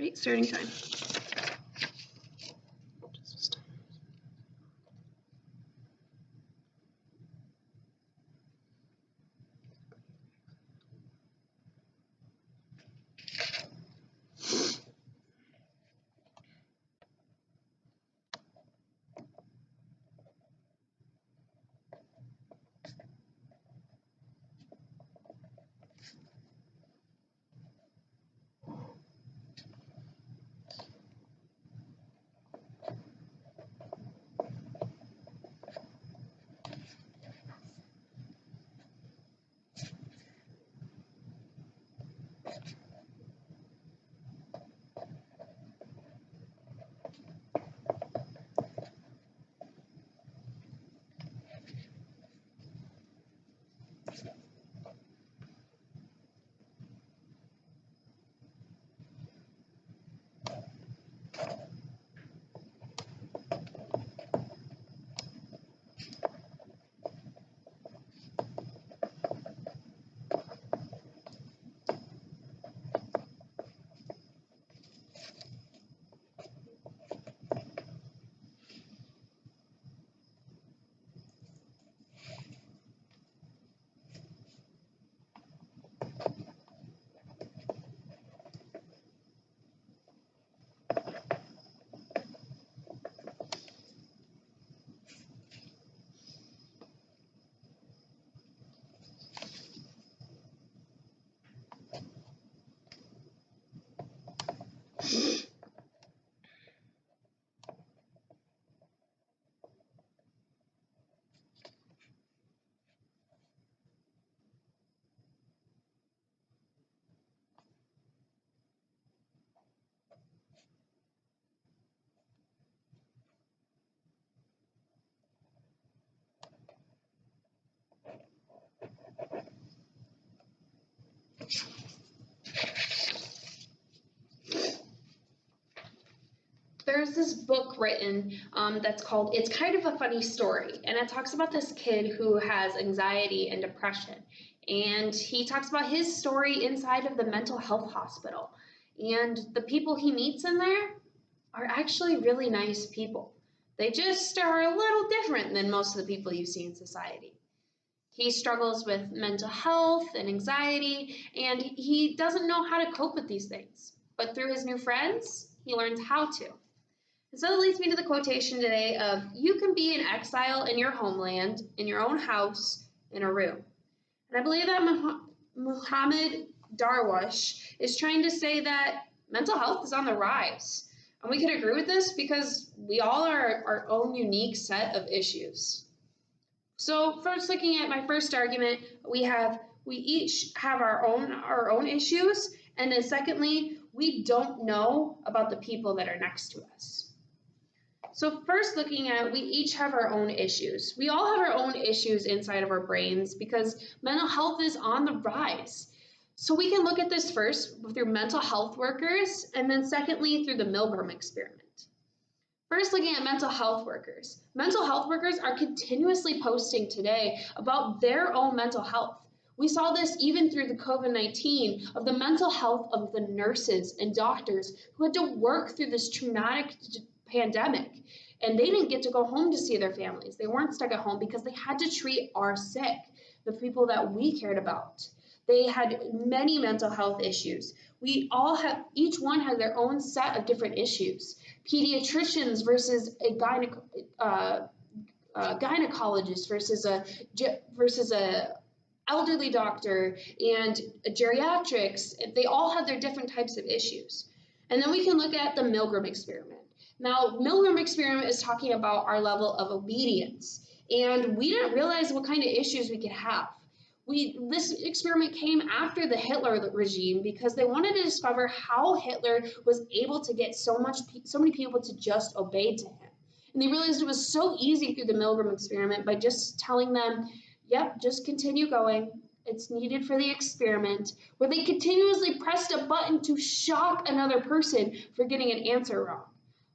Right, starting time. There's this book written that's called It's Kind of a Funny Story, and it talks about this kid who has anxiety and depression, and he talks about his story inside of the mental health hospital, and the people he meets in there are actually really nice people. They just are a little different than most of the people you see in society. He struggles with mental health and anxiety, and he doesn't know how to cope with these things. But through his new friends, he learns how to. And so that leads me to the quotation today of, you can be in exile in your homeland, in your own house, in a room. And I believe that Muhammad Darwish is trying to say that mental health is on the rise. And we can agree with this because we all are our own unique set of issues. So first, looking at my first argument, we each have our own issues, and then secondly, we don't know about the people that are next to us. So first, looking at, we each have our own issues. We all have our own issues inside of our brains because mental health is on the rise. So we can look at this first through mental health workers, and then secondly through the Milgram experiment. First, looking at mental health workers. Mental health workers are continuously posting today about their own mental health. We saw this even through the COVID-19 of the mental health of the nurses and doctors who had to work through this traumatic pandemic, and they didn't get to go home to see their families. They weren't stuck at home because they had to treat our sick, the people that we cared about. They had many mental health issues. Each one had their own set of different issues. Pediatricians versus a gynecologist versus a elderly doctor, and geriatrics. They all had their different types of issues. And then we can look at the Milgram experiment. Now, Milgram experiment is talking about our level of obedience, and we didn't realize what kind of issues we could have. This experiment came after the Hitler regime because they wanted to discover how Hitler was able to get so many people to just obey to him. And they realized it was so easy through the Milgram experiment by just telling them, yep, just continue going. It's needed for the experiment, where they continuously pressed a button to shock another person for getting an answer wrong.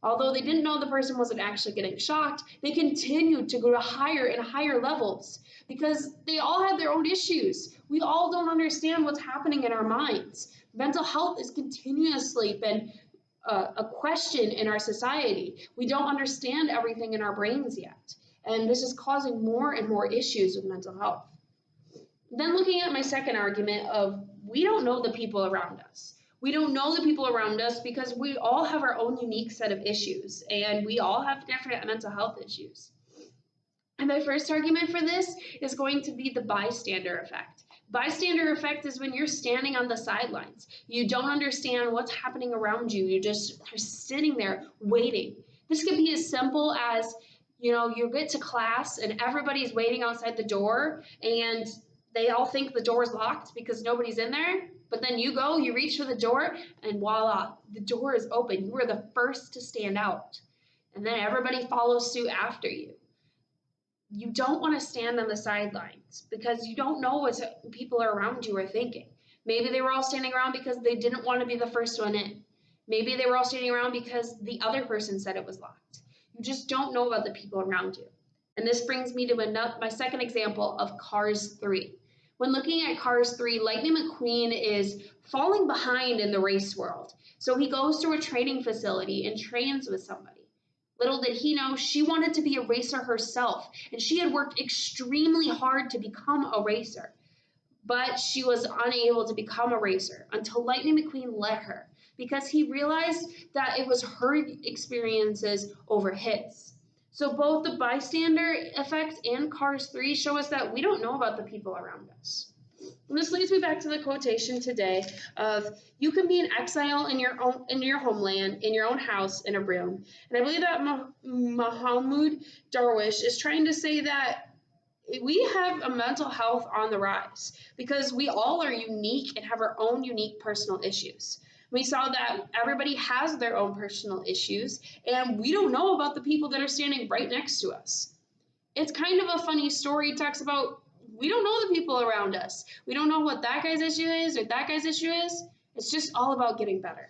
Although they didn't know the person wasn't actually getting shocked, they continued to go to higher and higher levels because they all had their own issues. We all don't understand what's happening in our minds. Mental health has continuously been a question in our society. We don't understand everything in our brains yet. And this is causing more and more issues with mental health. Then looking at my second argument of we don't know the people around us. We don't know the people around us because we all have our own unique set of issues and we all have different mental health issues. And my first argument for this is going to be the bystander effect. Bystander effect is when you're standing on the sidelines. You don't understand what's happening around you. You just are sitting there waiting. This could be as simple as, you get to class and everybody's waiting outside the door and they all think the door is locked because nobody's in there. But then you reach for the door, and voila, the door is open. You were the first to stand out. And then everybody follows suit after you. You don't want to stand on the sidelines because you don't know what people around you are thinking. Maybe they were all standing around because they didn't want to be the first one in. Maybe they were all standing around because the other person said it was locked. You just don't know about the people around you. And this brings me to my second example of Cars 3. When looking at Cars 3, Lightning McQueen is falling behind in the race world. So he goes to a training facility and trains with somebody. Little did he know, she wanted to be a racer herself, and she had worked extremely hard to become a racer. But she was unable to become a racer until Lightning McQueen let her, because he realized that it was her experiences over his. So both the bystander effect and Cars 3 show us that we don't know about the people around us. And this leads me back to the quotation today of you can be an exile in your homeland, in your own house, in a room. And I believe that Mahmoud Darwish is trying to say that we have a mental health on the rise because we all are unique and have our own unique personal issues. We saw that everybody has their own personal issues, and we don't know about the people that are standing right next to us. It's kind of a funny story. It talks about we don't know the people around us. We don't know what that guy's issue is or that guy's issue is. It's just all about getting better.